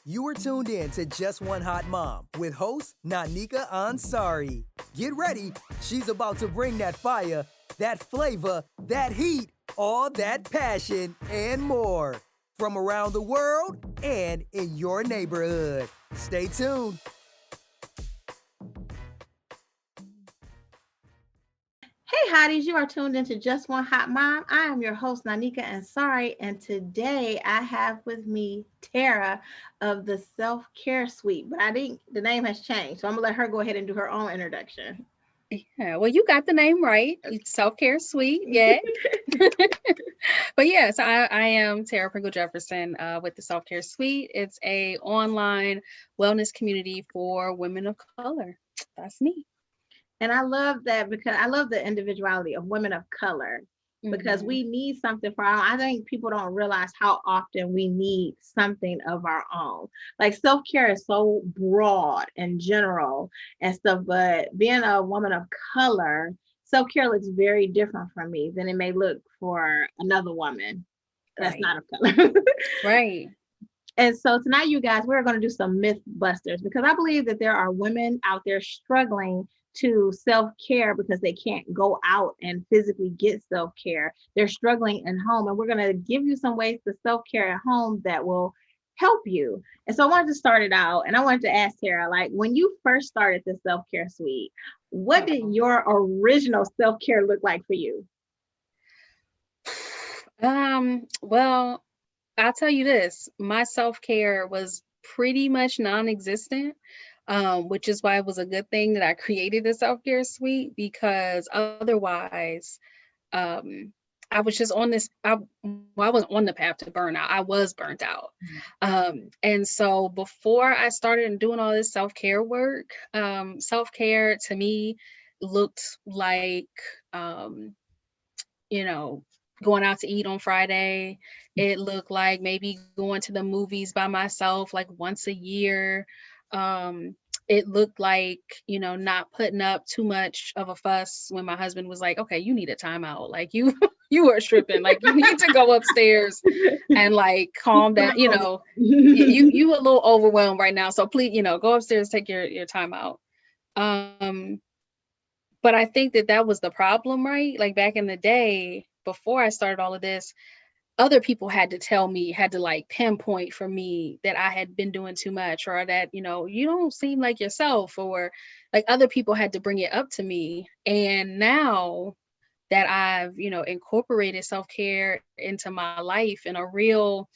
You are tuned in to Just One Hot Mom with host Nanika Ansari. Get ready, she's about to bring that fire, that flavor, that heat, all that passion, and more from around the world and in your neighborhood. Stay tuned. Hey, hotties, you are tuned into Just One Hot Mom. I am your host, Nanika Ansari, and today I have with me Tara of the Self Care Suite. But I think the name has changed, so I'm gonna let her go ahead and do her own introduction. Yeah, well, you got the name right. It's Self-Care Suite, yeah. But yes, I am Tara Pringle Jefferson with the Self-Care Suite. It's a online wellness community for women of color. That's me. And I love that because I love the individuality of women of color because Hmm. we need something for our own. I think people don't realize how often we need something of our own. Like self-care is so broad and general and stuff, but being a woman of color, self-care looks very different from me than it may look for another woman that's Right, not of color. right. And so tonight, you guys, we're going to do some myth busters because I believe that there are women out there struggling to self care because they can't go out and physically get self care. They're struggling at home, and we're going to give you some ways to self care at home that will help you. And so I wanted to start it out, and I wanted to ask Tara, like when you first started the self care suite, what did Uh-oh. your original self care look like for you? Well, I'll tell you this, my self-care was pretty much non-existent. Which is why it was a good thing that I created a self-care suite because otherwise, um, I was just on this. I was on the path to burnout. I was burnt out, and so before I started doing all this self-care work, self-care to me looked like um, you know, going out to eat on Friday. It looked like maybe going to the movies by myself like once a year. Um, it looked like, not putting up too much of a fuss when my husband was like, okay, you need a timeout. Like you you are tripping. Like you need to go upstairs and like calm down, you a little overwhelmed right now. So please, go upstairs, take your time out. Um, but I think that that was the problem, right? Like back in the day, before I started all of this, other people had to tell me, had to like pinpoint for me that I had been doing too much or that, you don't seem like yourself, or like other people had to bring it up to me. And now that I've, incorporated self-care into my life in a real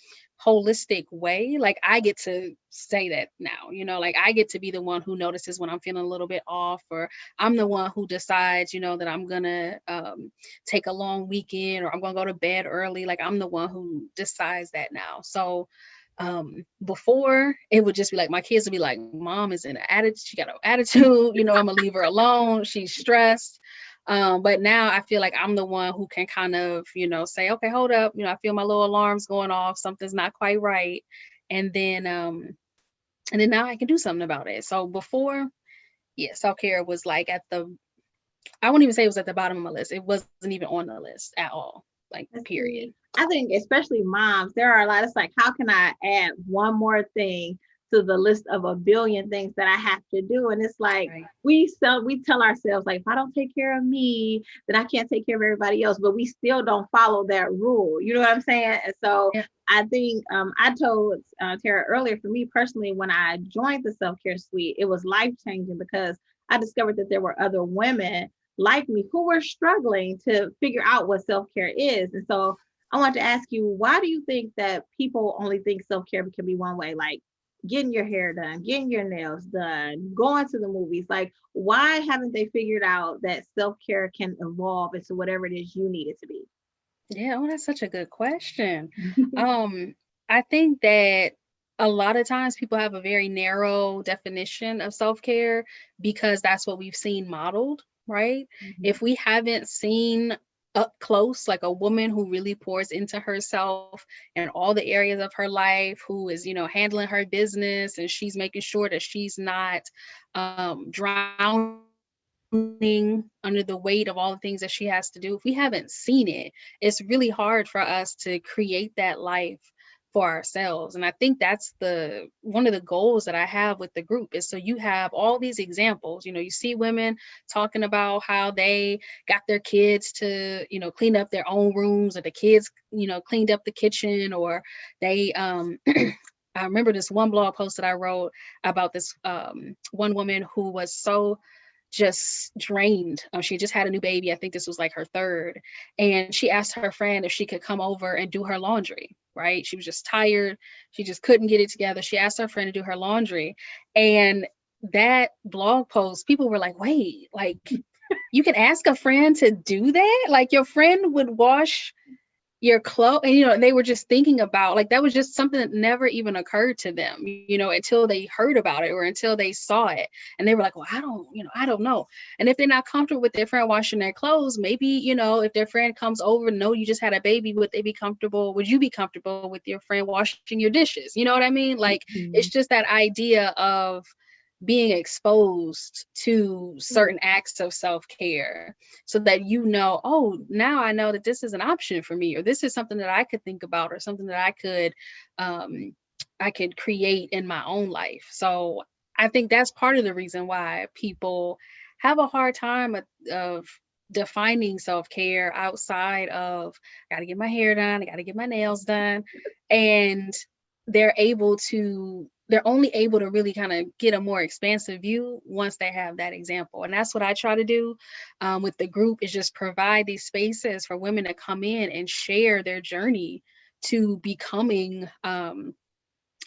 holistic way, like I get to say that now, like I get to be the one who notices when I'm feeling a little bit off, or I'm the one who decides, that I'm gonna take a long weekend or I'm gonna go to bed early. Like I'm the one who decides that now. So before it would just be like my kids would be like, mom is in an attitude, she got an attitude, I'm gonna leave her alone, she's stressed. But now I feel like I'm the one who can kind of, say, okay, hold up, I feel my little alarms going off, something's not quite right. And then now I can do something about it. So before, yeah, self-care was like I wouldn't even say it was at the bottom of my list. It wasn't even on the list at all. Like Let's period. see. I think especially moms, there are a lot. It's like, how can I add one more thing to the list of a billion things that I have to do? And it's like Right. we tell ourselves like, if I don't take care of me, then I can't take care of everybody else. But we still don't follow that rule. You know what I'm saying? And so Yeah. I think I told Tara earlier. For me personally, when I joined the self care suite, it was life changing because I discovered that there were other women like me who were struggling to figure out what self-care is. And so I want to ask you, why do you think that people only think self-care can be one way? Like getting your hair done, getting your nails done, going to the movies. Like, why haven't they figured out that self-care can evolve into whatever it is you need it to be? Yeah, oh, that's such a good question. Um, I think that a lot of times people have a very narrow definition of self-care because that's what we've seen modeled, right? Mhm. If we haven't seen up close, like a woman who really pours into herself and all the areas of her life, who is, handling her business and she's making sure that she's not drowning under the weight of all the things that she has to do. If we haven't seen it, it's really hard for us to create that life for ourselves. And I think that's one of the goals that I have with the group, is so you have all these examples. You see women talking about how they got their kids to, clean up their own rooms, or the kids, cleaned up the kitchen, or they I remember this one blog post that I wrote about this one woman who was so just drained. She just had a new baby. I think this was like her third. And she asked her friend if she could come over and do her laundry, right? She was just tired. She just couldn't get it together. She asked her friend to do her laundry. And that blog post, people were like, wait, like you can ask a friend to do that? Like your friend would wash your clothes, and they were just thinking about, like, that was just something that never even occurred to them, until they heard about it or until they saw it. And they were like, well, I don't know. And if they're not comfortable with their friend washing their clothes, maybe, if their friend comes over and know you just had a baby, would you be comfortable with your friend washing your dishes? You know what I mean? Like, it's just that idea of being exposed to certain acts of self-care, so that oh, now I know that this is an option for me, or this is something that I could think about, or something that I could create in my own life. So I think that's part of the reason why people have a hard time of defining self-care outside of, I gotta get my hair done, I gotta get my nails done. And they're only able to really kind of get a more expansive view once they have that example. And that's what I try to do with the group, is just provide these spaces for women to come in and share their journey to becoming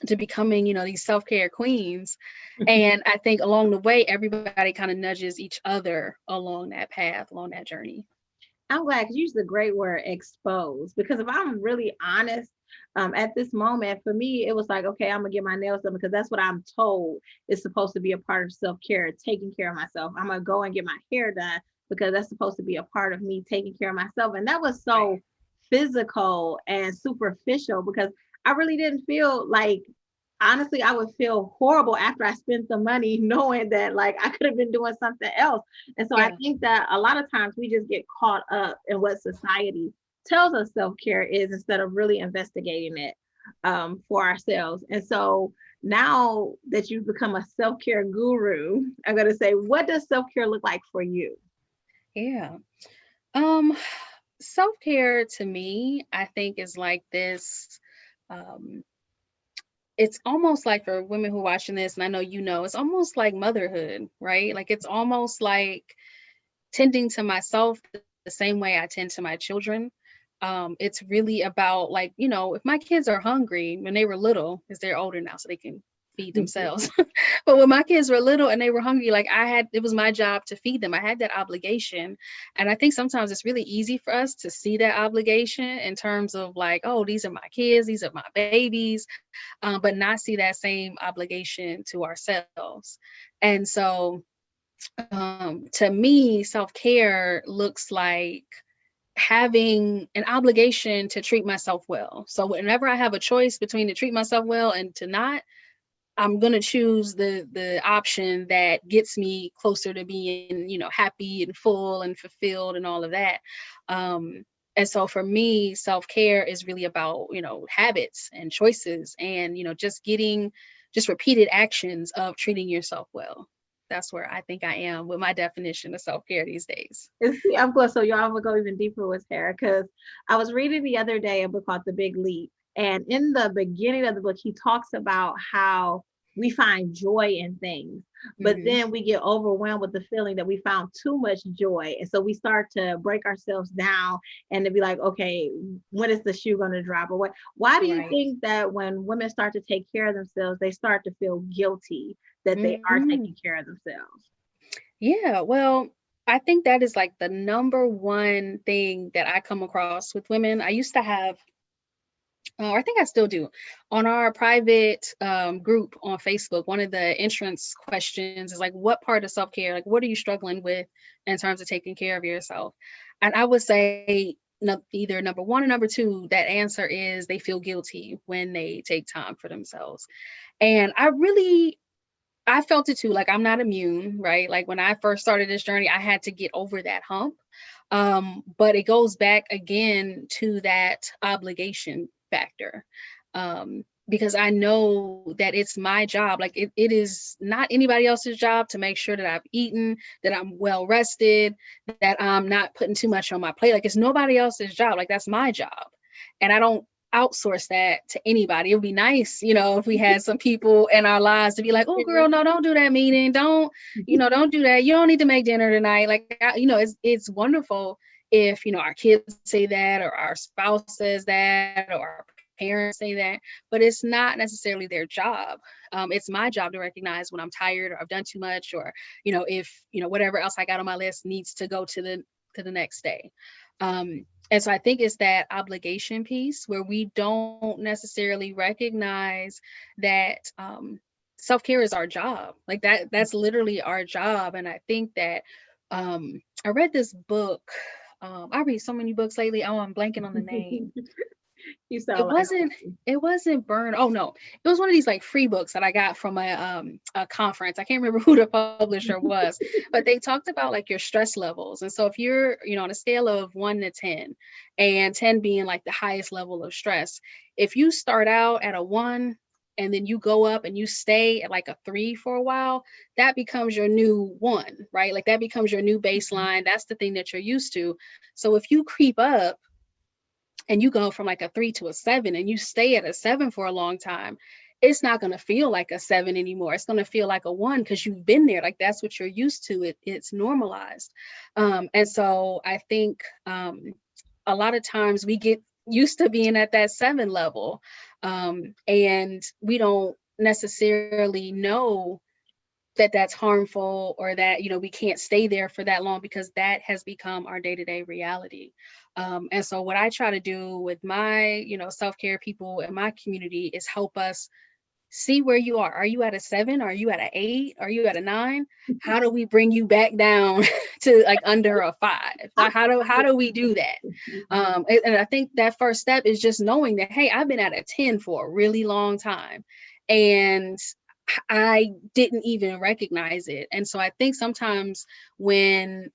these self-care queens. And I think along the way, everybody kind of nudges each other along that path, along that journey. I'm glad, because you used the great word, expose. Because if I'm really honest, at this moment, for me, it was like, okay, I'm gonna get my nails done because that's what I'm told is supposed to be a part of self-care, taking care of myself. I'm gonna go and get my hair done because that's supposed to be a part of me taking care of myself. And that was so physical and superficial, because I really didn't feel like, honestly, I would feel horrible after I spent the money knowing that, like, I could have been doing something else. And so I think that a lot of times we just get caught up in what society tells us self-care is, instead of really investigating it for ourselves. And so now that you've become a self-care guru, I'm going to say, what does self-care look like for you? Yeah. Self-care to me, I think, is like this. It's almost like, for women who are watching this, and I know, it's almost like motherhood, right? Like, it's almost like tending to myself the same way I tend to my children. It's really about, like, if my kids are hungry when they were little, because they're older now, so they can feed themselves. But when my kids were little and they were hungry, like, it was my job to feed them. I had that obligation. And I think sometimes it's really easy for us to see that obligation in terms of, like, oh, these are my kids, these are my babies, but not see that same obligation to ourselves. And so to me, self-care looks like having an obligation to treat myself well. So whenever I have a choice between to treat myself well and to not, I'm going to choose the option that gets me closer to being, happy and full and fulfilled and all of that. And so for me, self-care is really about, habits and choices and, just repeated actions of treating yourself well. That's where I think I am with my definition of self-care these days. See, I'm going, so y'all, I'm gonna go even deeper with Tara, because I was reading the other day a book called The Big Leap. And in the beginning of the book, he talks about how we find joy in things, but then we get overwhelmed with the feeling that we found too much joy. And so we start to break ourselves down and to be like, okay, when is the shoe going to drop? Or what? Why do you think that when women start to take care of themselves, they start to feel guilty that they are taking care of themselves? Yeah, well, I think that is like the number one thing that I come across with women. I used to have, I think I still do, on our private group on Facebook, one of the entrance questions is like, what part of self-care, like, what are you struggling with in terms of taking care of yourself? And I would say either number one or number two, that answer is they feel guilty when they take time for themselves. And I felt it too. Like, I'm not immune, right? Like, when I first started this journey, I had to get over that hump. But it goes back again to that obligation factor. Because I know that it's my job. Like it is not anybody else's job to make sure that I've eaten, that I'm well rested, that I'm not putting too much on my plate. Like it's nobody else's job. Like that's my job. And I don't outsource that to anybody. It would be nice, if we had some people in our lives to be like, oh girl, no, don't do that meeting. Don't do that. You don't need to make dinner tonight. Like, it's wonderful if, our kids say that, or our spouse says that, or our parents say that, but it's not necessarily their job. It's my job to recognize when I'm tired or I've done too much, or, if, whatever else I got on my list needs to go to the next day. And so I think it's that obligation piece where we don't necessarily recognize that self-care is our job. Like that's literally our job. And I think that I read this book. I read so many books lately. Oh, I'm blanking on the name. You sound It wasn't Burn. Oh no, it was one of these like free books that I got from a conference. I can't remember who the publisher was, but they talked about like your stress levels. And so if you're, on a scale of 1 to 10, and 10 being like the highest level of stress, if you start out at a 1 and then you go up and you stay at like a 3 for a while, that becomes your new 1, right? Like that becomes your new baseline. That's the thing that you're used to. So if you creep up and you go from like a 3 to a 7 and you stay at a 7 for a long time, it's not going to feel like a 7 anymore. It's going to feel like a 1 because you've been there. Like that's what you're used to. It's normalized. And so I think a lot of times we get used to being at that 7 level, and we don't necessarily know that that's harmful, or that, we can't stay there for that long, because that has become our day-to-day reality. And so what I try to do with my, self-care people in my community is help us see where you are. Are you at a 7? Are you at an 8? Are you at a 9? How do we bring you back down to like under a 5? How do we do that? And I think that first step is just knowing that, hey, I've been at a 10 for a really long time, and I didn't even recognize it. And so I think sometimes when,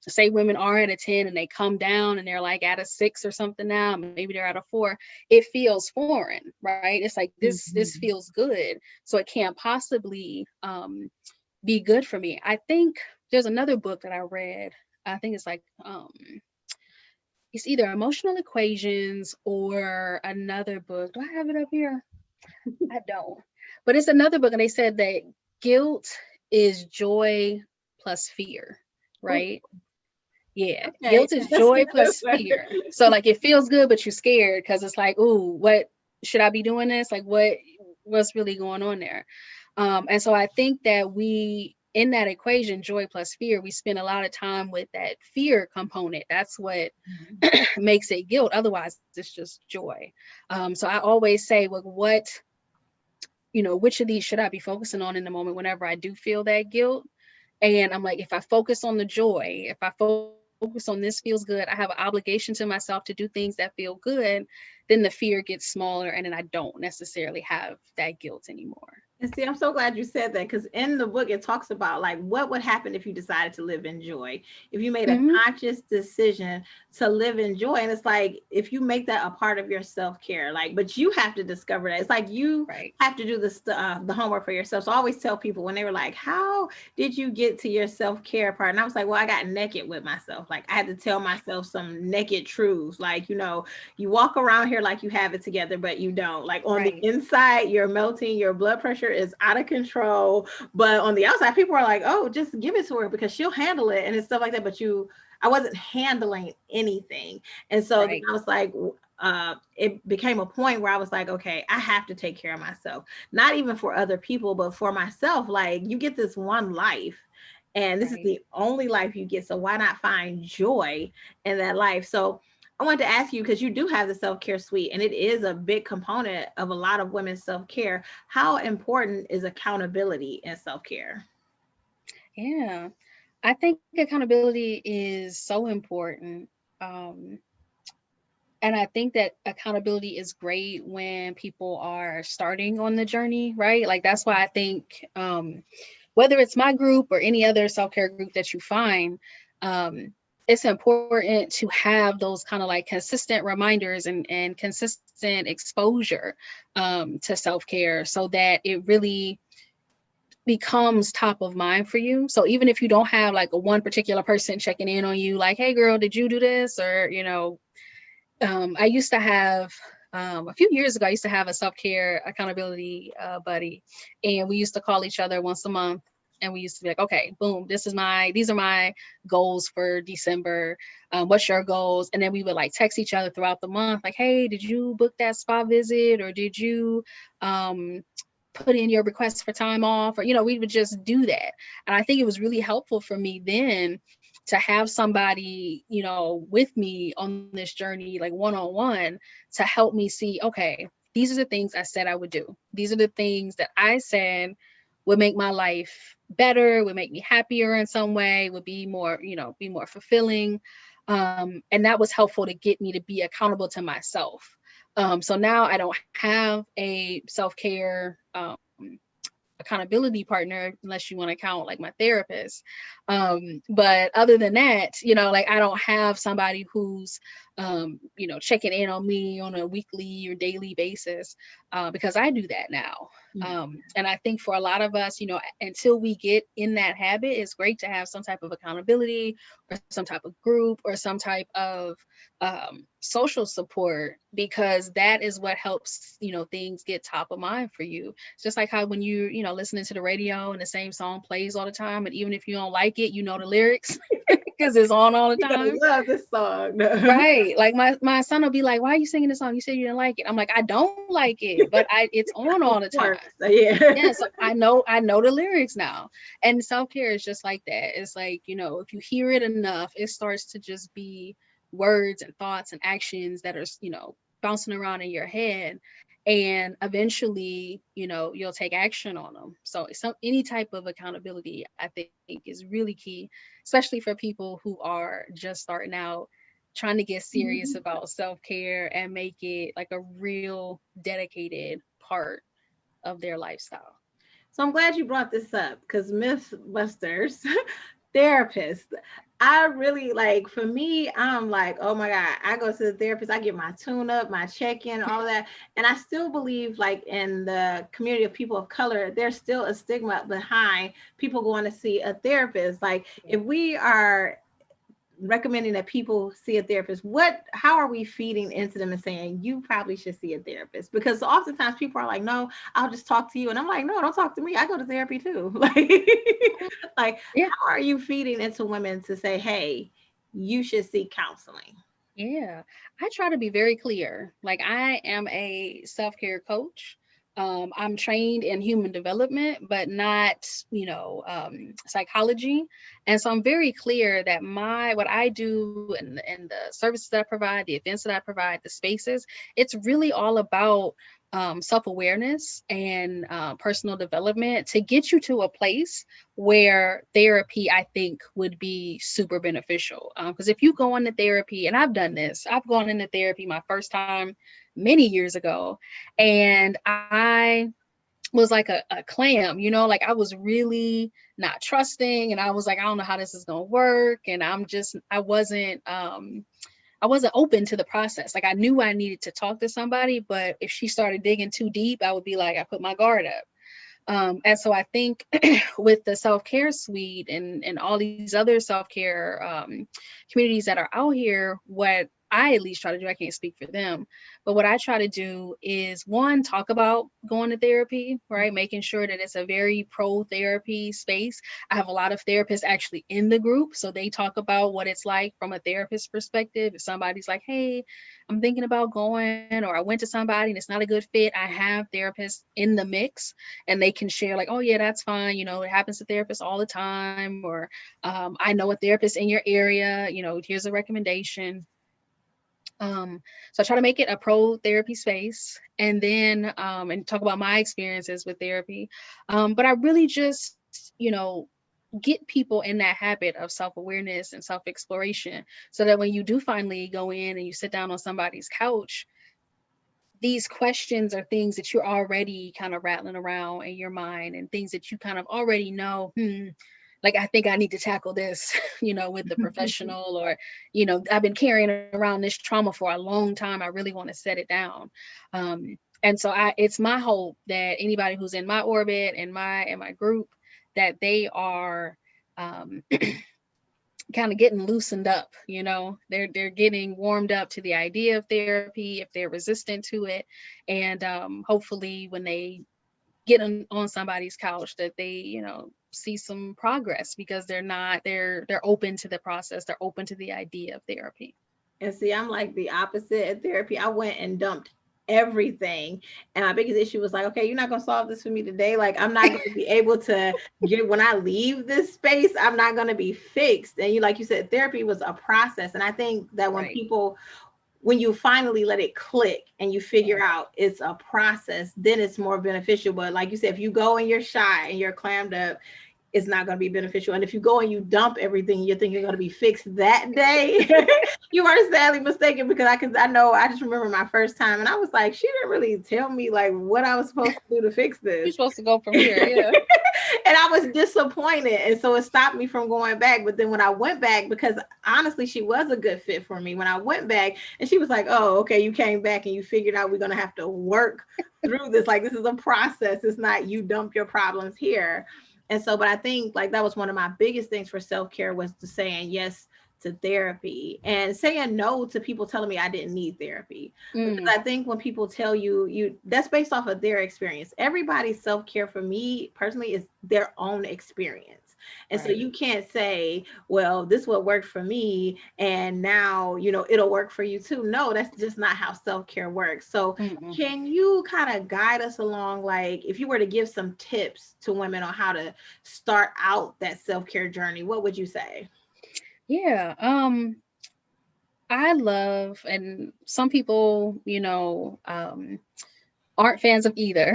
say women are at a 10 and they come down and they're like at a 6 or something now, maybe they're at a 4, it feels foreign, right? It's like, this feels good. So it can't possibly be good for me. I think there's another book that I read. I think it's like, it's either Emotional Equations or another book. Do I have it up here? I don't. But it's another book, and they said that guilt is joy plus fear, right? Yeah, okay. Guilt is joy plus fear. So like it feels good, but you're scared because it's like, ooh, what should I be doing this? Like what's really going on there? And so I think that in that equation, joy plus fear, we spend a lot of time with that fear component. That's what makes it guilt. Otherwise, it's just joy. So I always say, well, which of these should I be focusing on in the moment whenever I do feel that guilt? And I'm like, if I focus on the joy, if I focus on this feels good, I have an obligation to myself to do things that feel good, then the fear gets smaller, and then I don't necessarily have that guilt anymore. And see, I'm so glad you said that, because in the book, it talks about like what would happen if you decided to live in joy, if you made a conscious decision to live in joy. And it's like, if you make that a part of your self-care, but you have to discover that. It's like you have to do the homework for yourself. So I always tell people when they were like, how did you get to your self-care part? And I was like, well, I got naked with myself. Like I had to tell myself some naked truths. Like, you walk around here like you have it together, but you don't. Like on the inside, you're melting, your blood pressure is out of control, but on the outside people are like, oh, just give it to her because she'll handle it and stuff like that. But I wasn't handling anything. And so I was like, it became a point where I was like, okay, I have to take care of myself, not even for other people, but for myself. Like you get this one life, and this is the only life you get. So why not find joy in that life? So I wanted to ask you, because you do have the self-care suite, and it is a big component of a lot of women's self-care. How important is accountability in self-care? Yeah, I think accountability is so important. And I think that accountability is great when people are starting on the journey, right? Like that's why I think whether it's my group or any other self-care group that you find, it's important to have those kind of like consistent reminders and consistent exposure to self-care so that it really becomes top of mind for you. So even if you don't have like a one particular person checking in on you, like, hey girl, did you do this? Or, I used to have a few years ago, I used to have a self-care accountability buddy, and we used to call each other once a month. And we used to be like, okay, boom, these are my goals for December. What's your goals? And then we would like text each other throughout the month, like, hey, did you book that spa visit? Or did you put in your request for time off? Or, we would just do that. And I think it was really helpful for me then to have somebody, with me on this journey, like one-on-one, to help me see, okay, these are the things I said I would do. These are the things that I said would make my life better, would make me happier in some way, would be more, be more fulfilling. And that was helpful to get me to be accountable to myself. So now I don't have a self-care accountability partner, unless you want to count like my therapist. But other than that, like I don't have somebody who's, checking in on me on a weekly or daily basis, because I do that now. And I think for a lot of us, until we get in that habit, it's great to have some type of accountability or some type of group or some type of social support, because that is what helps, things get top of mind for you. It's just like how when listening to the radio and the same song plays all the time, and even if you don't like it, the lyrics because it's on all the time. I love this song. Right. Like my son will be like, why are you singing this song? You said you didn't like it. I'm like, I don't like it, but it's on all the time. Yeah. So I know the lyrics now. And self-care is just like that. It's like, if you hear it enough, it starts to just be words and thoughts and actions that are, bouncing around in your head. And eventually, you'll take action on them. So any type of accountability, I think, is really key, especially for people who are just starting out, trying to get serious about self-care and make it like a real dedicated part of their lifestyle. So I'm glad you brought this up, because Mythbusters therapist, I really like, for me, I'm like, oh my God, I go to the therapist, I get my tune up, my check-in, all of that. And I still believe, like, in the community of people of color, there's still a stigma behind people going to see a therapist. Like, if we are recommending that people see a therapist, how are we feeding into them and saying you probably should see a therapist? Because oftentimes people are like, no, I'll just talk to you. And I'm like, no, don't talk to me, I go to therapy too. Like Yeah. how are you feeding into women to say, hey, you should seek counseling? Yeah, I try to be very clear. Like, I am a self-care coach. I'm trained in human development, but not, psychology. And so I'm very clear that what I do and the services that I provide, the events that I provide, the spaces, it's really all about self-awareness and personal development to get you to a place where therapy, I think, would be super beneficial. Because if you go into therapy, and I've done this, I've gone into therapy my first time many years ago, and I was like a clam, like I was really not trusting, and I was like, I don't know how this is gonna work, and I wasn't open to the process. Like, I knew I needed to talk to somebody, but if she started digging too deep, I would be like, I put my guard up. And so I think with the self-care suite and all these other self-care communities that are out here, what I at least try to do, I can't speak for them, but what I try to do is, one, talk about going to therapy, right? Making sure that it's a very pro therapy space. I have a lot of therapists actually in the group, so they talk about what it's like from a therapist perspective. If somebody's like, hey, I'm thinking about going, or I went to somebody and it's not a good fit, I have therapists in the mix, and they can share like, oh yeah, that's fine. It happens to therapists all the time. Or I know a therapist in your area, here's a recommendation. So I try to make it a pro therapy space, and then and talk about my experiences with therapy. But I really just, get people in that habit of self-awareness and self-exploration, so that when you do finally go in and you sit down on somebody's couch, these questions are things that you're already kind of rattling around in your mind, and things that you kind of already know, like, I think I need to tackle this, with the professional, or, I've been carrying around this trauma for a long time. I really want to set it down. And so it's my hope that anybody who's in my orbit and my group, that they are, um, kind of getting loosened up. They're getting warmed up to the idea of therapy if they're resistant to it. And hopefully when they get on somebody's couch, that they see some progress, because they're open to the process, they're open to the idea of therapy. And see, I'm like the opposite at therapy. I went and dumped everything. And my biggest issue was like, okay, you're not going to solve this for me today. Like, I'm not going to be able to when I leave this space, I'm not going to be fixed. And like you said, therapy was a process. And I think that Right. when you finally let it click and you figure out it's a process, then it's more beneficial. But like you said, if you go and you're shy and you're clammed up, it's not going to be beneficial. And if you go and you dump everything, you think you're going to be fixed that day, you are sadly mistaken, because I just remember my first time and I was like, she didn't really tell me like what I was supposed to do to fix this. You're supposed to go from here. Yeah. And I was disappointed. And so it stopped me from going back. But then when I went back, because honestly, she was a good fit for me. When I went back and she was like, oh, okay, you came back and you figured out we're going to have to work through this. Like, this is a process. It's not you dump your problems here. And so, but I think like that was one of my biggest things for self-care, was to saying yes to therapy and saying no to people telling me I didn't need therapy. Because I think when people tell you that's based off of their experience. Everybody's self-care, for me personally, is their own experience. And so you can't say, well, this what worked for me and now, it'll work for you too. No, that's just not how self-care works. So can you kind of guide us along, like if you were to give some tips to women on how to start out that self-care journey, what would you say? Yeah. I love, and some people, aren't fans of either,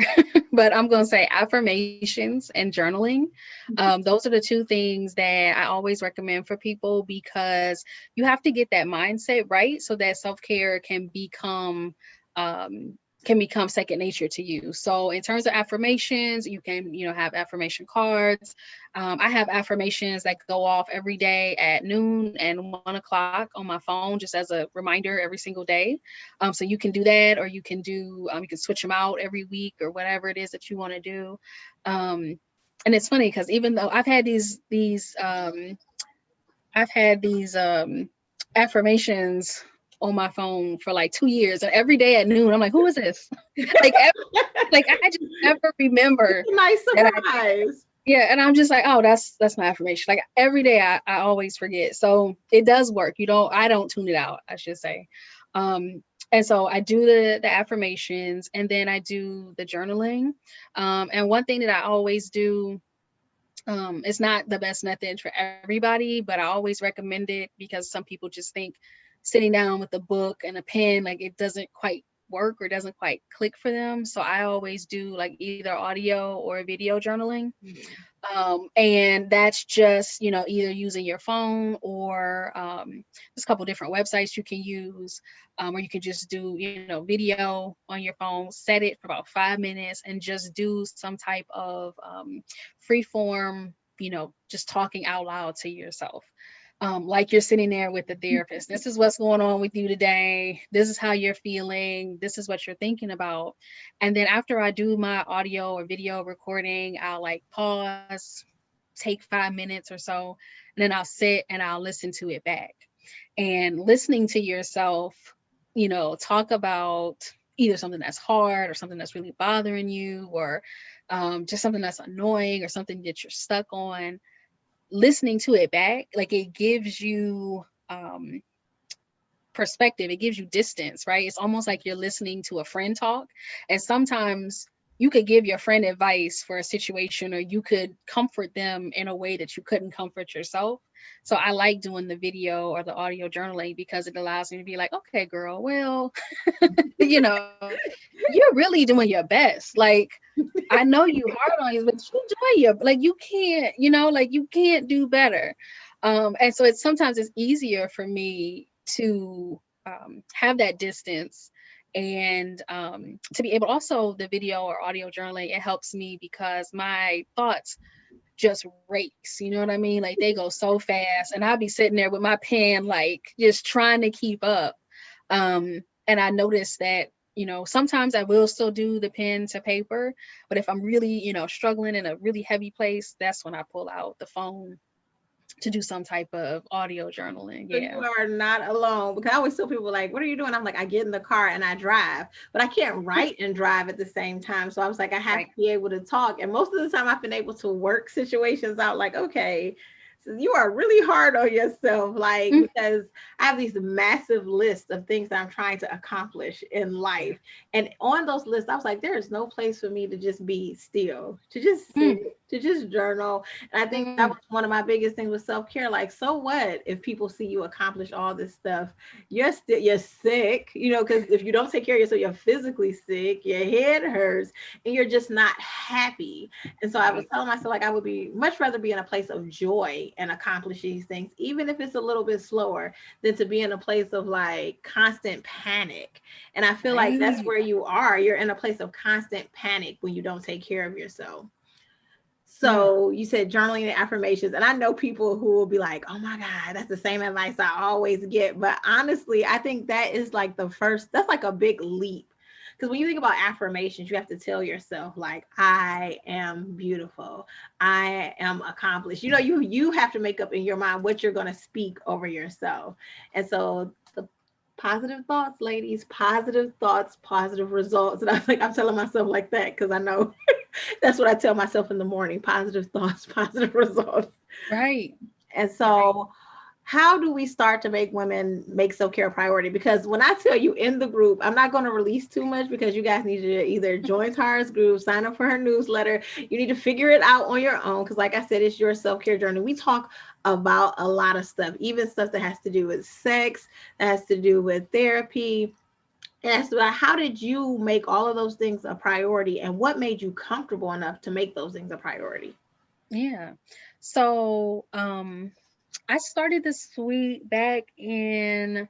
but I'm going to say affirmations and journaling. Those are the two things that I always recommend for people, because you have to get that mindset right so that self-care can become second nature to you. So in terms of affirmations, you can, have affirmation cards. I have affirmations that go off every day at noon and 1 o'clock on my phone, just as a reminder every single day. So you can do that, or you can you can switch them out every week or whatever it is that you want to do. And it's funny because even though I've had these affirmations on my phone for like 2 years, and every day at noon, I'm like, who is this? I just never remember. Nice surprise. Yeah, and I'm just like, oh, that's my affirmation. Like every day, I always forget. So it does work. I don't tune it out, I should say. And so I do the affirmations, and then I do the journaling. And one thing that I always do, it's not the best method for everybody, but I always recommend it because some people just think sitting down with a book and a pen, like it doesn't quite work or doesn't quite click for them. So I always do like either audio or video journaling. And that's just, either using your phone or there's a couple different websites you can use, or you can just do, video on your phone, set it for about 5 minutes and just do some type of free form, just talking out loud to yourself. Like you're sitting there with the therapist. This is what's going on with you today. This is how you're feeling. This is what you're thinking about. And then after I do my audio or video recording, I'll like pause, take 5 minutes or so, and then I'll sit and I'll listen to it back. And listening to yourself, talk about either something that's hard or something that's really bothering you, or just something that's annoying or something that you're stuck on. Listening to it back, like it gives you perspective, it gives you distance, right? It's almost like you're listening to a friend talk. And sometimes you could give your friend advice for a situation, or you could comfort them in a way that you couldn't comfort yourself. So I like doing the video or the audio journaling because it allows me to be like, okay, girl, well, you're really doing your best. Like, I know you hard on you, but you're doing you can't, you can't do better. And so sometimes it's easier for me to have that distance, and to be able, also the video or audio journaling, it helps me because my thoughts just race, you know what I mean? Like they go so fast, and I'll be sitting there with my pen, like just trying to keep up. And I noticed that, sometimes I will still do the pen to paper, but if I'm really, struggling in a really heavy place, that's when I pull out the phone to do some type of audio journaling. So you Yeah. are not alone, because I always tell people like, what are you doing? I'm like, I get in the car and I drive, but I can't write and drive at the same time. So I was like, I have Right. to be able to talk. And most of the time I've been able to work situations out like, okay, so you are really hard on yourself, like, Mm, because I have these massive lists of things that I'm trying to accomplish in life. And on those lists, I was like, there is no place for me to just be still, to just sit, mm, to just journal. And I think that mm, was one of my biggest things with self-care. Like, so what if people see you accomplish all this stuff? You're sick, because if you don't take care of yourself, you're physically sick, your head hurts, and you're just not happy. And so I was right. telling myself, like, I would be much rather be in a place of joy and accomplish these things, even if it's a little bit slower, than to be in a place of like constant panic. And I feel like that's Right. where you are. You're in a place of constant panic when you don't take care of yourself. Mm, So you said journaling and affirmations, and I know people who will be like, "Oh my God, that's the same advice I always get." But honestly, I think that is like the first. That's like a big leap, because when you think about affirmations, you have to tell yourself like, "I am beautiful. I am accomplished." You have to make up in your mind what you're going to speak over yourself, and so the positive thoughts, ladies, positive thoughts, positive results. And I think I'm telling myself like that because I know that's what I tell myself in the morning: positive thoughts, positive results. right. And Right. so, how do we start to make women make self-care a priority? Because when I tell you in the group, I'm not going to release too much because you guys need to either join Tara's group, sign up for her newsletter. You need to figure it out on your own because, like I said, it's your self-care journey. We talk about a lot of stuff, even stuff that has to do with sex, that has to do with therapy. And that's about how did you make all of those things a priority, and what made you comfortable enough to make those things a priority? Yeah. So, I started the suite back in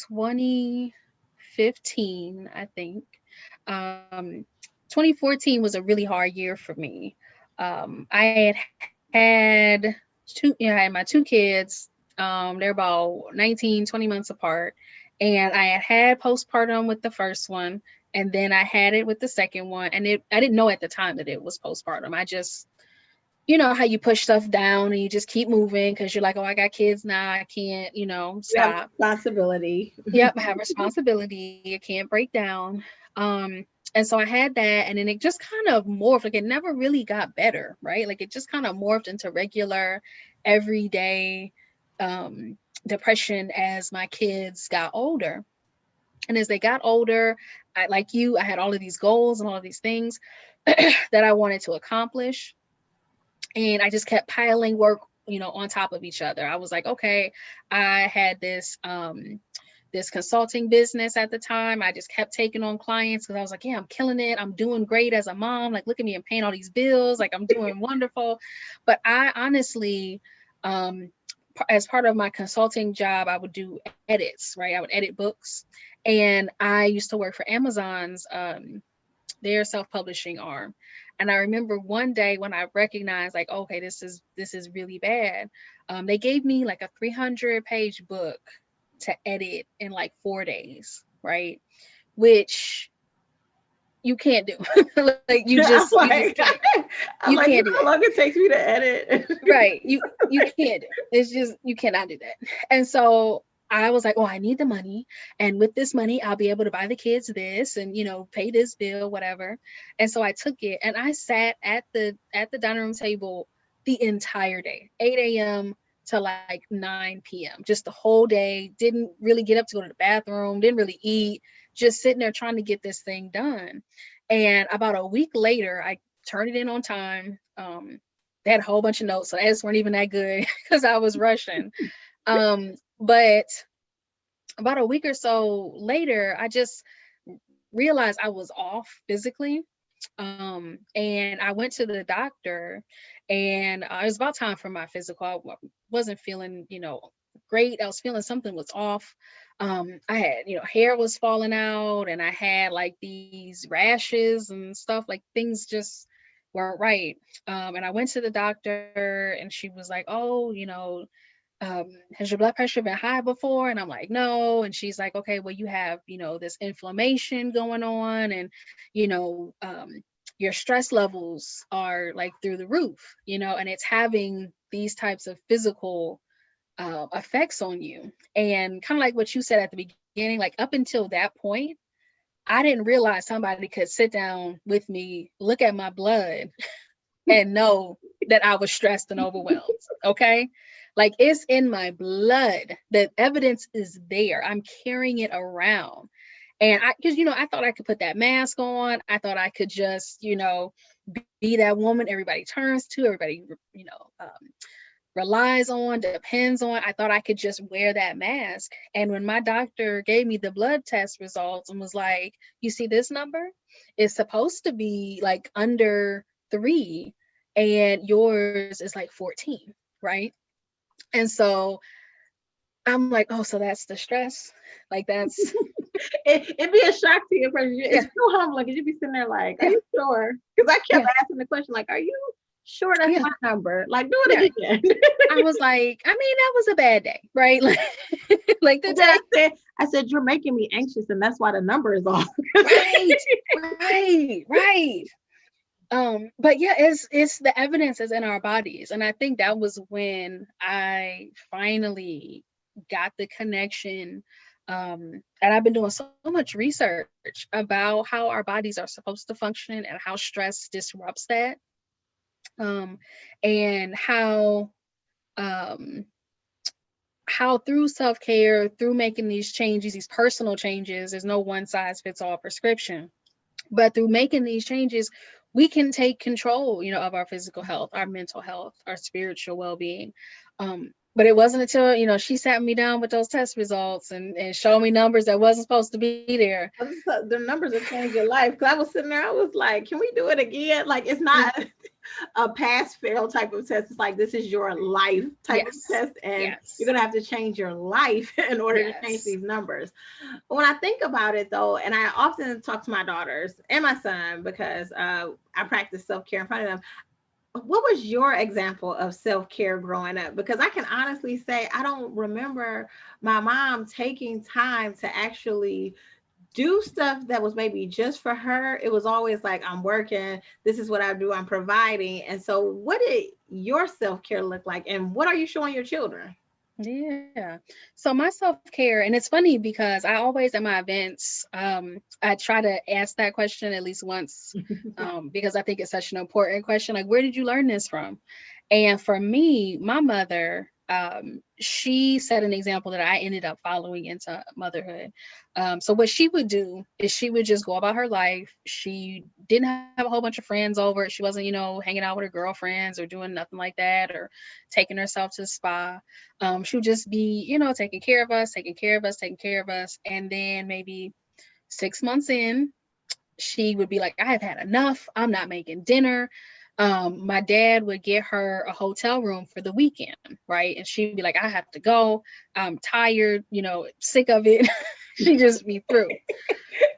2015, I think. Um, 2014 was a really hard year for me. I had I had my two kids. They're about 19, 20 months apart. And I had postpartum with the first one, and then I had it with the second one. And I didn't know at the time that it was postpartum. I just, how you push stuff down and you just keep moving because you're like, oh, I got kids now. I can't, You have stop. responsibility. Yep, I have responsibility. I can't break down. Um, and so I had that, and then it just kind of morphed. Like it never really got better, right? Like it just kind of morphed into regular, everyday depression as my kids got older. And as they got older, like you, I had all of these goals and all of these things that I wanted to accomplish, and I just kept piling work, on top of each other. I was like, okay, I had this consulting business at the time. I just kept taking on clients because I was like, yeah, I'm killing it. I'm doing great as a mom. Like, look at me, I'm paying all these bills. Like, I'm doing wonderful. But I honestly, as part of my consulting job, I would do edits, right? I would edit books. And I used to work for Amazon's their self-publishing arm. And I remember one day when I recognized, like, okay, this is really bad. They gave me like a 300-page book to edit in like 4 days, right? Which you can't do. Like I'm you just like, can't. I'm You like, you can't know do how that. long it takes me to edit. Right. You can't do it. It's just you cannot do that. And so I was like, oh, I need the money. And with this money, I'll be able to buy the kids this and, pay this bill, whatever. And so I took it and I sat at the dining room table the entire day, 8 a.m. to like 9 p.m. Just the whole day. Didn't really get up to go to the bathroom, didn't really eat, just sitting there trying to get this thing done. And about a week later, I turned it in on time. They had a whole bunch of notes, so edits weren't even that good because I was rushing. But about a week or so later, I just realized I was off physically. And I went to the doctor, and it was about time for my physical. Wasn't feeling, great. I was feeling something was off. I had, hair was falling out, and I had like these rashes and stuff, like things just weren't right. And I went to the doctor and she was like, oh, has your blood pressure been high before? And I'm like, no. And she's like, okay, well, you have, this inflammation going on, and, you know, um, your stress levels are like through the roof, and it's having these types of physical effects on you. And kind of like what you said at the beginning, like up until that point, I didn't realize somebody could sit down with me, look at my blood, and know that I was stressed and overwhelmed. Okay. Like, it's in my blood. The evidence is there. I'm carrying it around. And because, I thought I could put that mask on. I thought I could just, be that woman everybody turns to, everybody, relies on, depends on. I thought I could just wear that mask. And when my doctor gave me the blood test results and was like, you see this number? It's supposed to be like under 3, and yours is like 14, right? And so I'm like, oh, so that's the stress? Like, that's It'd be a shock to you first. Yeah. It's so humbling because you'd be sitting there like, are you sure? Because I kept asking the question, like, are you sure that's my number? Like, do it again. I was like, I mean, that was a bad day, right? Like the day. I said, you're making me anxious, and that's why the number is off. Right. But yeah, it's the evidence is in our bodies. And I think that was when I finally got the connection. And I've been doing so much research about how our bodies are supposed to function and how stress disrupts that. And how through self-care, through making these changes, these personal changes, there's no one size fits all prescription, but through making these changes, we can take control, of our physical health, our mental health, our spiritual well-being. But it wasn't until, she sat me down with those test results and showed me numbers that wasn't supposed to be there. The numbers have changed your life. Because I was sitting there, I was like, can we do it again? Like, it's not a pass-fail type of test. It's like, this is your life type of test. And you're going to have to change your life in order to change these numbers. But when I think about it, though, and I often talk to my daughters and my son, because I practice self-care in front of them. What was your example of self-care growing up? Because I can honestly say I don't remember my mom taking time to actually do stuff that was maybe just for her. It was always like, I'm working, this is what I do, I'm providing. And so what did your self-care look like, and what are you showing your children? Yeah. So my self-care, and it's funny because I always at my events, I try to ask that question at least once, because I think it's such an important question. Like, where did you learn this from? And for me, my mother, she set an example that I ended up following into motherhood. So what she would do is she would just go about her life. She didn't have a whole bunch of friends over. She wasn't, hanging out with her girlfriends or doing nothing like that, or taking herself to the spa. She would just be, taking care of us. And then maybe 6 months in, she would be like, I have had enough. I'm not making dinner. My dad would get her a hotel room for the weekend, right? And she'd be like, I have to go. I'm tired, sick of it. She'd just be through.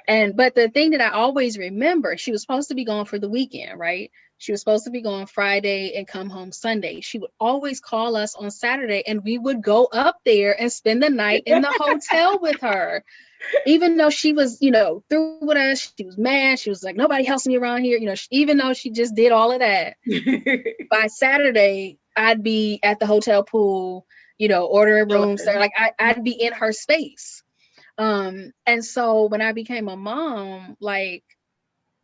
But the thing that I always remember, she was supposed to be gone for the weekend, right? She was supposed to be gone Friday and come home Sunday. She would always call us on Saturday, and we would go up there and spend the night in the hotel with her. Even though she was, through with us, she was mad. She was like, nobody helps me around here. Even though she just did all of that, by Saturday, I'd be at the hotel pool, ordering rooms there. Like I'd be in her space. And so when I became a mom, like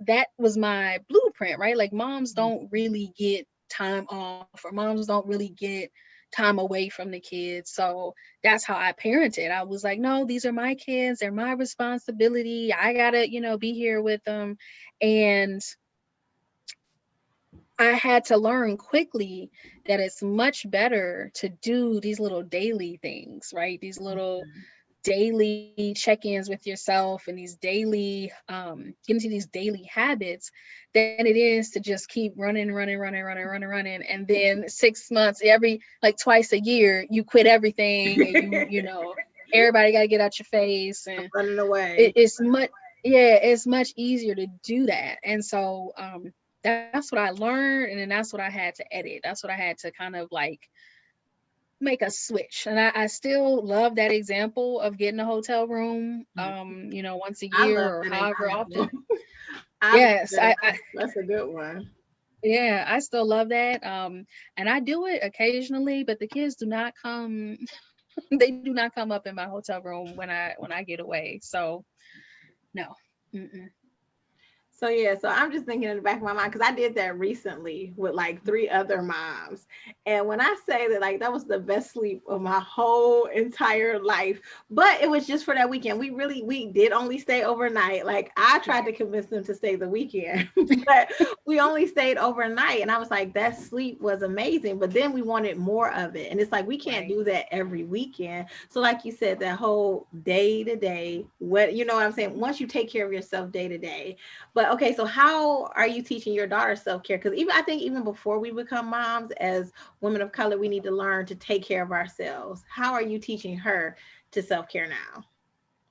that was my blueprint, right? Like moms don't really get time off, or moms don't really get time away from the kids. So that's how I parented. I was like, no, these are my kids. They're my responsibility. I gotta, be here with them. And I had to learn quickly that it's much better to do these little daily things, right? These little daily check-ins with yourself, and these daily get into these daily habits, than it is to just keep running, and then 6 months, every like twice a year, you quit everything, and everybody got to get out your face and running away. It's much easier to do that. And so that's what I learned, and then that's what I had to edit. That's what I had to kind of like make a switch. And I still love that example of getting a hotel room, once a I year love or that however example. often. I love Yes, that example. That's a good one. yeah, I still love that. And I do it occasionally, but the kids do not come. They do not come up in my hotel room when I get away. So no. Mm-mm. So yeah, so I'm just thinking in the back of my mind because I did that recently with like three other moms. And when I say that, like, that was the best sleep of my whole entire life. But it was just for that weekend. We did only stay overnight. Like, I tried to convince them to stay the weekend, but we only stayed overnight. And I was like, that sleep was amazing. But then we wanted more of it. And it's like we can't Right. do that every weekend. So like you said, that whole day to day, what you know what I'm saying? Once you take care of yourself day to day. But okay, so how are you teaching your daughter self-care? Because even I think even before we become moms, as women of color, we need to learn to take care of ourselves. How are you teaching her to self-care now?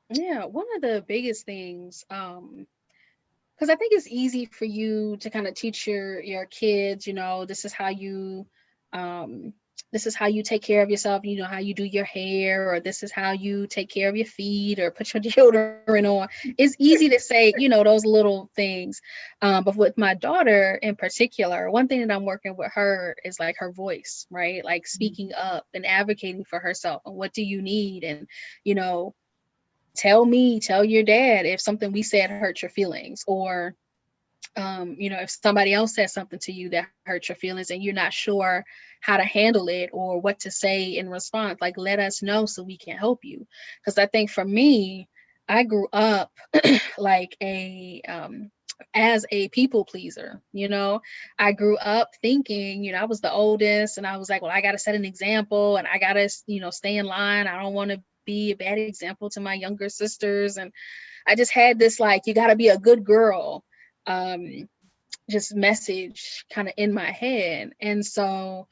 Yeah, one of the biggest things, because I think it's easy for you to kind of teach your kids, this is how you um this is how you take care of yourself, how you do your hair, or this is how you take care of your feet or put your deodorant on. It's easy to say, those little things. But with my daughter in particular, one thing that I'm working with her is like her voice, right? Like speaking up and advocating for herself and what do you need? And, you know, tell your dad if something we said hurt your feelings, or if somebody else says something to you that hurt your feelings and you're not sure how to handle it or what to say in response, like let us know so we can help you. Because I think for me, I grew up like as a people pleaser. I grew up thinking, I was the oldest, and I was like, well, I got to set an example, and I got to, stay in line. I don't want to be a bad example to my younger sisters. And I just had this, like, you got to be a good girl, um, just message kind of in my head. And so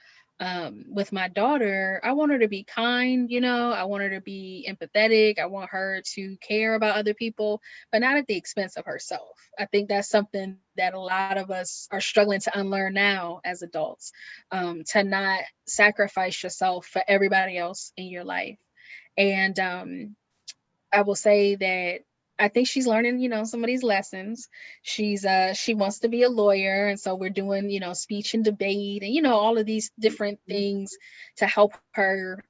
with my daughter, I want her to be kind, I want her to be empathetic. I want her to care about other people, but not at the expense of herself. I think that's something that a lot of us are struggling to unlearn now as adults, to not sacrifice yourself for everybody else in your life. And I will say that I think she's learning, some of these lessons. She wants to be a lawyer. And so we're doing, speech and debate and, all of these different things to help her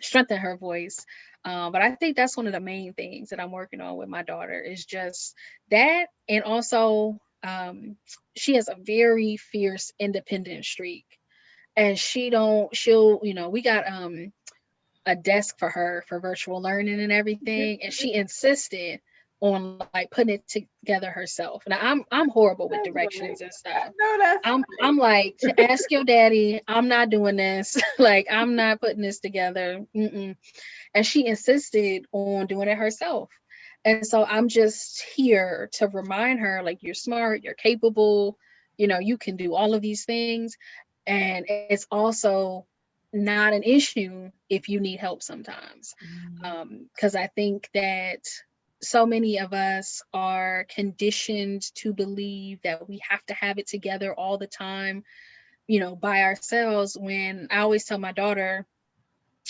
strengthen her voice. But I think that's one of the main things that I'm working on with my daughter is just that. And also, she has a very fierce independent streak. And we got a desk for her for virtual learning and everything, and she insisted on like putting it together herself. Now I'm horrible with That's directions right. and stuff. No, that's I'm like, ask your daddy. I'm not doing this. Like, I'm not putting this together. Mm-mm. And she insisted on doing it herself. And so I'm just here to remind her, like, you're smart, you're capable, you can do all of these things. And it's also not an issue if you need help sometimes. Because I think that so many of us are conditioned to believe that we have to have it together all the time, by ourselves. When I always tell my daughter,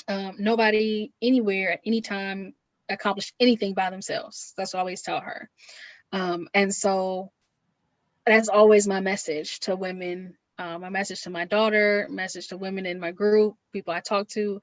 nobody anywhere at any time accomplished anything by themselves. That's what I always tell her. And so that's always my message to women, my message to my daughter, message to women in my group, people I talk to.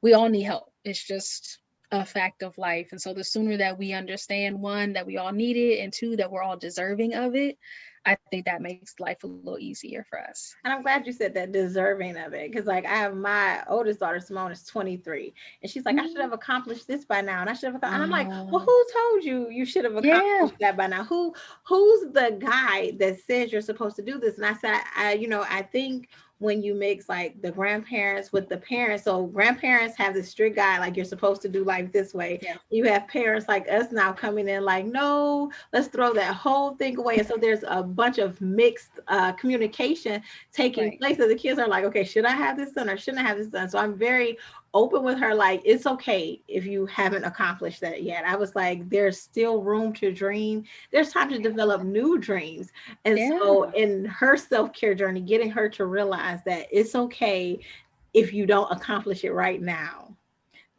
We all need help. It's just a fact of life. And so the sooner that we understand, one, that we all need it, and two, that we're all deserving of it, I think that makes life a little easier for us. And I'm glad you said that, deserving of it. Because, like, I have my oldest daughter, Simone, is 23. And she's like, I should Mhm. have accomplished this by now. And I should have, and I'm like, well, Oh, who told you you should have yeah, accomplished that by now? Who's the guy that says you're supposed to do this? And I said, I think when you mix like the grandparents with the parents, so grandparents have this strict guide, like you're supposed to do life this way. yeah, You have parents like us now coming in like, no, let's throw that whole thing away. And so there's a bunch of mixed communication taking right. place. So the kids are like, okay, should I have this done or shouldn't I have this done? So I'm very open with her, like, it's okay if you haven't accomplished that yet. I was like, there's still room to dream. There's time to develop new dreams. And so Yeah. in her self-care journey, getting her to realize that it's okay if you don't accomplish it right now.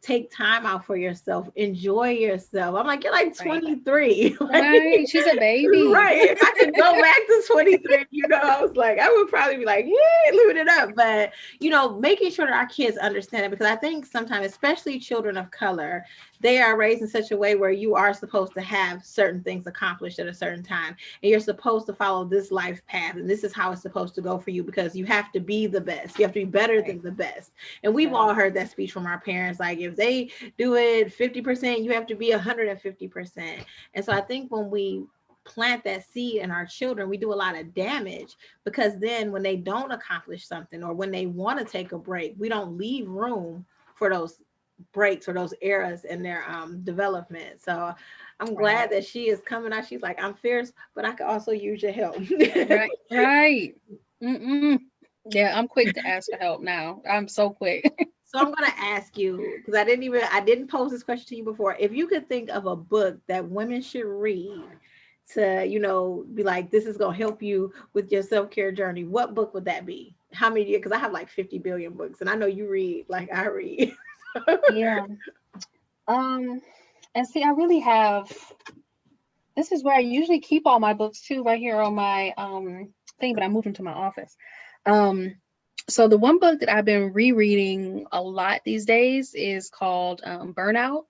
Take time out for yourself, enjoy yourself. I'm like, you're like Right. 23. Like, Right. She's a baby. right. If I could go back to 23, I was like, I would probably be like, yeah, living it up. But, making sure that our kids understand it, because I think sometimes, especially children of color, they are raised in such a way where you are supposed to have certain things accomplished at a certain time. And you're supposed to follow this life path. And this is how it's supposed to go for you, because you have to be the best. You have to be better Right. than the best. And we've Right. all heard that speech from our parents. Like, if they do it 50%, you have to be 150%. And so I think when we plant that seed in our children, we do a lot of damage, because then when they don't accomplish something, or when they want to take a break, we don't leave room for those breaks or those eras in their development. So I'm Right. glad that she is coming out. She's like, I'm fierce, but I could also use your help. Right. Right. Mm-mm. Yeah, I'm quick to ask for help now. I'm so quick. So I'm gonna ask you, because I didn't pose this question to you before. If you could think of a book that women should read to, be like, this is gonna help you with your self-care journey, what book would that be? How many? Because I have like 50 billion books, and I know you read like I read. Yeah. Um, and see, I really have, this is where I usually keep all my books too, right here on my thing, but I moved into my office. Um, so the one book that I've been rereading a lot these days is called Burnout.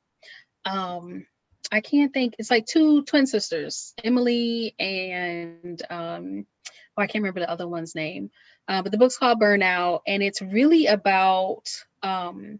Um, I can't think, it's like two twin sisters, Emily and I can't remember the other one's name. But the book's called Burnout, and it's really about um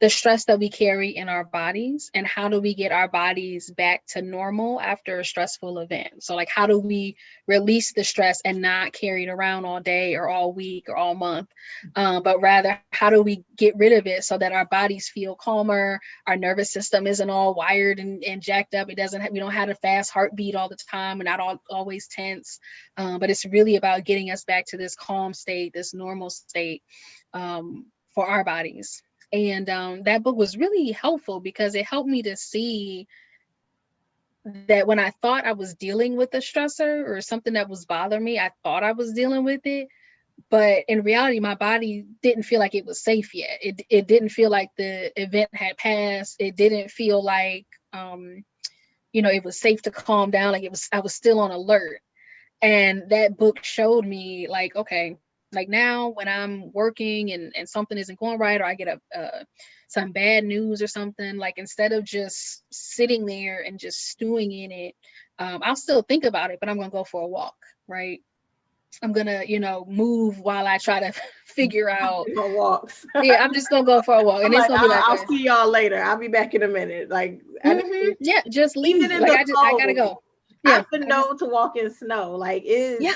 the stress that we carry in our bodies, and how do we get our bodies back to normal after a stressful event. So like, how do we release the stress and not carry it around all day or all week or all month, but rather how do we get rid of it so that our bodies feel calmer, our nervous system isn't all wired and jacked up, we don't have a fast heartbeat all the time, and not always tense, but it's really about getting us back to this calm state, this normal state, for our bodies. And that book was really helpful because it helped me to see that when I thought I was dealing with a stressor or something that was bothering me, I thought I was dealing with it. But in reality, my body didn't feel like it was safe yet. It didn't feel like the event had passed. It didn't feel like, it was safe to calm down. Like I was still on alert. And that book showed me like, okay, like now when I'm working and something isn't going right, or I get some bad news or something, like instead of just sitting there and just stewing in it, I'll still think about it, but I'm gonna go for a walk, right? I'm gonna, move while I try to figure out. On walks. Yeah, I'm just gonna go for a walk, I'm and it's like, gonna be like I'll see y'all later. I'll be back in a minute. Like, yeah, just even leave. in Like the I gotta cold, go. Yeah, I've been known to walk in snow. Like, yeah,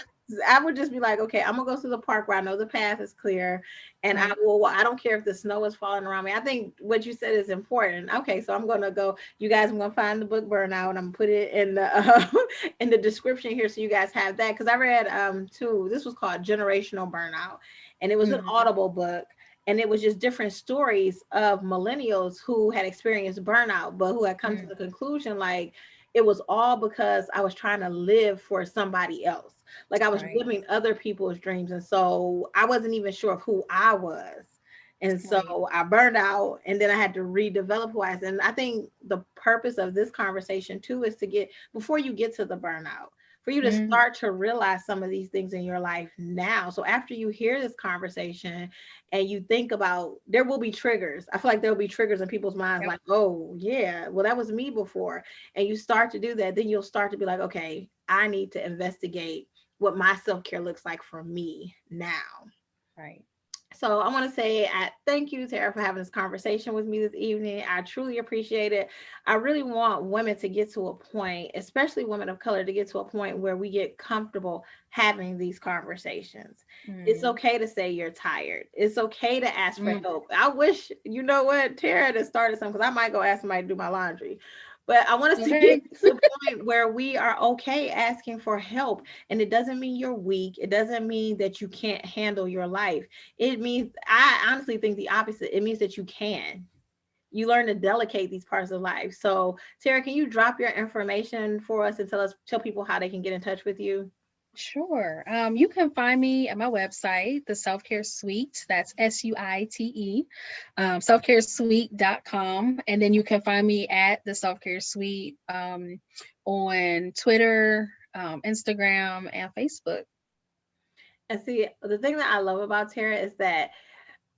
I would just be like, okay, I'm gonna go to the park where I know the path is clear, and right. I don't care if the snow is falling around me. I think what you said is important. Okay, so I'm gonna go. You guys, I'm gonna find the book Burnout, and I'm gonna put it in the in the description here, so you guys have that. Because I read too. This was called Generational Burnout, and it was an Mm-hmm. Audible book. And it was just different stories of millennials who had experienced burnout, but who had come to the conclusion, like, it was all because I was trying to live for somebody else. Like, I was Right, living other people's dreams. And so I wasn't even sure of who I was. And right. so I burned out, and then I had to redevelop who I was. And I think the purpose of this conversation too is to get, before you get to the burnout, for you to Mm-hmm. start to realize some of these things in your life now. So after you hear this conversation and you think about, there will be triggers. I feel like there will be triggers in people's minds, Yep. like, oh yeah, well, that was me before. And you start to do that, then you'll start to be like, okay, I need to investigate what my self-care looks like for me now. Right. So I want to say thank you, Tara, for having this conversation with me this evening. I truly appreciate it. I really want women to get to a point, especially women of color, to get to a point where we get comfortable having these conversations. It's Mm, okay to say you're tired. It's okay to ask for mm, help. I wish, you know what, Tara, had started something, because I might go ask somebody to do my laundry. But I want us to Okay. get to the point where we are okay asking for help. And it doesn't mean you're weak. It doesn't mean that you can't handle your life. It means, I honestly think the opposite. It means that you can. You learn to delegate these parts of life. So, Tara, can you drop your information for us and tell people how they can get in touch with you? Sure. You can find me at my website, the Self Care Suite. That's SUITE, selfcaresuite.com. And then you can find me at the Self Care Suite on Twitter, Instagram, and Facebook. And see, the thing that I love about Tara is that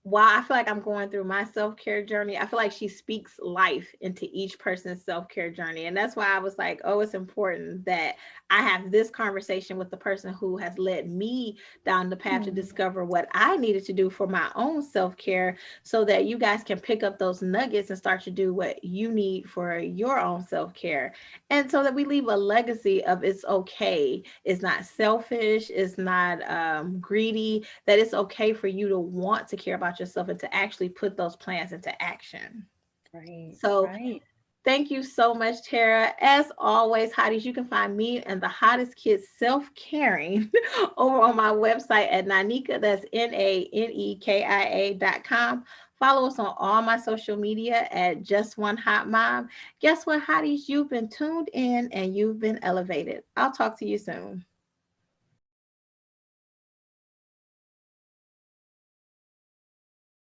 while I feel like I'm going through my self-care journey, I feel like she speaks life into each person's self-care journey. And that's why I was like, oh, it's important that I have this conversation with the person who has led me down the path to Hmm. discover what I needed to do for my own self-care so that you guys can pick up those nuggets and start to do what you need for your own self-care. And so that we leave a legacy of it's okay. It's not selfish. It's not greedy, that it's okay for you to want to care about yourself and to actually put those plans into action. Right, So right. thank you so much, Tara. As always, hotties, you can find me and the hottest kids self-caring over on my website at Nanika, that's NANEKIA.com. Follow us on all my social media at Just One Hot Mom. Guess what, hotties? You've been tuned in and you've been elevated. I'll talk to you soon.